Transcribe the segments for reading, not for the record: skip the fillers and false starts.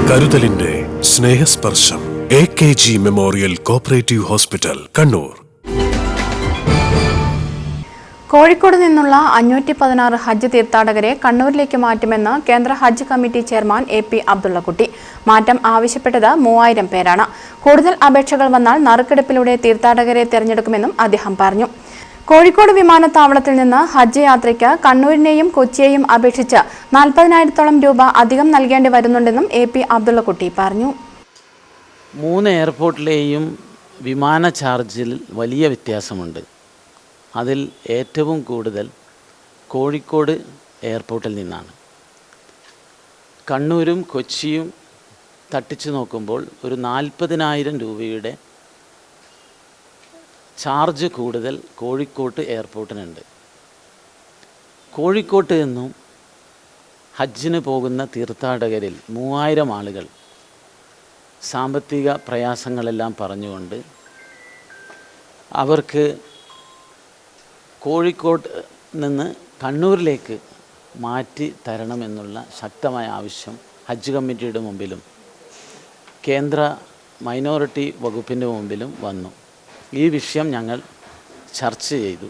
കരുതലിന്റെ സ്നേഹസ്പർശം AKG memorial cooperative hospital, Kannur. Kozhikode നിന്നുള്ള 516 ഹജ്ജ് തീർത്ഥാടകരെ കണ്ണൂരിലേക്ക് മാറ്റുമെന്ന് കേന്ദ്ര ഹജ്ജ് കമ്മിറ്റി ചെയർമാൻ AP അബ്ദുള്ളക്കുട്ടി. മാറ്റം ആവശ്യപ്പെട്ടത് 3000 പേരാണ്. കൂടുതൽ അപേക്ഷകൾ വന്നാൽ നറുക്കെടുപ്പിലൂടെ തീർത്ഥാടകരെ തിരഞ്ഞെടുക്കുമെന്നും അദ്ദേഹം പറഞ്ഞു. കോഴിക്കോട് വിമാനത്താവളത്തിൽ നിന്ന് ഹജ്ജ് യാത്രയ്ക്ക് കണ്ണൂരിനെയും കൊച്ചിയെയും അപേക്ഷിച്ച് 40,000-ഓളം രൂപ അധികം നൽകേണ്ടി വരുന്നുണ്ടെന്നും AP അബ്ദുള്ളക്കുട്ടി പറഞ്ഞു. 3 എയർപോർട്ടിലെയും വിമാന ചാർജിൽ വലിയ വ്യത്യാസമുണ്ട്. അതിൽ ഏറ്റവും കൂടുതൽ കോഴിക്കോട് എയർപോർട്ടിൽ നിന്നാണ്. കണ്ണൂരും കൊച്ചിയും തട്ടിച്ചു നോക്കുമ്പോൾ ഒരു 40,000 രൂപയുടെ ചാർജ് കൂടുതൽ കോഴിക്കോട്ട് എയർപോർട്ടിനുണ്ട്. കോഴിക്കോട്ട് നിന്നും ഹജ്ജിന് പോകുന്ന തീർത്ഥാടകരിൽ 3000 ആളുകൾ സാമ്പത്തിക പ്രയാസങ്ങളെല്ലാം പറഞ്ഞുകൊണ്ട് അവർക്ക് കോഴിക്കോട് നിന്ന് കണ്ണൂരിലേക്ക് മാറ്റി തരണമെന്നുള്ള ശക്തമായ ആവശ്യം ഹജ്ജ് കമ്മിറ്റിയുടെ മുമ്പിലും കേന്ദ്ര മൈനോറിറ്റി വകുപ്പിൻ്റെ മുമ്പിലും വന്നു. ഈ വിഷയം ഞങ്ങൾ ചർച്ച ചെയ്തു.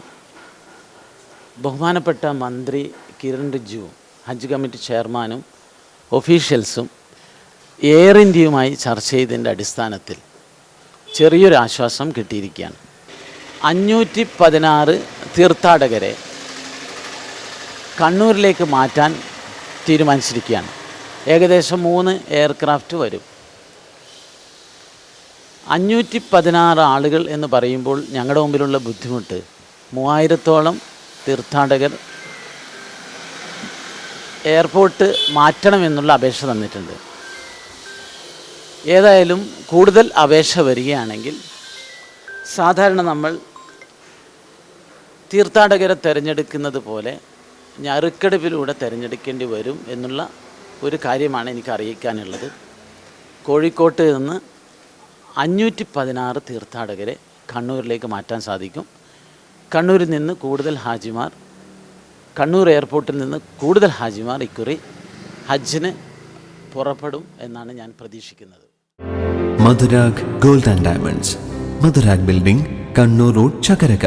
ബഹുമാനപ്പെട്ട മന്ത്രി കിരൺ റിജിജുവും ഹജ്ജ് കമ്മിറ്റി ചെയർമാനും ഒഫീഷ്യൽസും എയർ ഇന്ത്യയുമായി ചർച്ച ചെയ്തതിൻ്റെ അടിസ്ഥാനത്തിൽ ചെറിയൊരു ആശ്വാസം കിട്ടിയിരിക്കുകയാണ്. 516 തീർത്ഥാടകരെ കണ്ണൂരിലേക്ക് മാറ്റാൻ തീരുമാനിച്ചിരിക്കുകയാണ്. ഏകദേശം 3 എയർക്രാഫ്റ്റ് വരും. 516 ആളുകൾ എന്ന് പറയുമ്പോൾ ഞങ്ങളുടെ മുമ്പിലുള്ള ബുദ്ധിമുട്ട് 3000-ഓളം തീർത്ഥാടകർ എയർപോർട്ട് മാറ്റണമെന്നുള്ള അപേക്ഷ തന്നിട്ടുണ്ട്. ഏതായാലും കൂടുതൽ അപേക്ഷ വരികയാണെങ്കിൽ സാധാരണ നമ്മൾ തീർത്ഥാടകരെ തിരഞ്ഞെടുക്കുന്നത് പോലെ നറുക്കെടുപ്പിലൂടെ തിരഞ്ഞെടുക്കേണ്ടി വരും എന്നുള്ള ഒരു കാര്യമാണ് എനിക്ക് അറിയിക്കാനുള്ളത്. കോഴിക്കോട്ട് നിന്ന് 516 തീർത്ഥാടകരെ കണ്ണൂരിലേക്ക് മാറ്റാൻ സാധിക്കും. കണ്ണൂരിൽ നിന്ന് കൂടുതൽ ഹാജിമാർ, കണ്ണൂർ എയർപോർട്ടിൽ നിന്ന് കൂടുതൽ ഹാജിമാർ ഇക്കുറി ഹജ്ജിന് പുറപ്പെടും എന്നാണ് ഞാൻ പ്രതീക്ഷിക്കുന്നത്. Madhurag gold and diamonds, Madhurag building, Kannur road, Chakkarakal.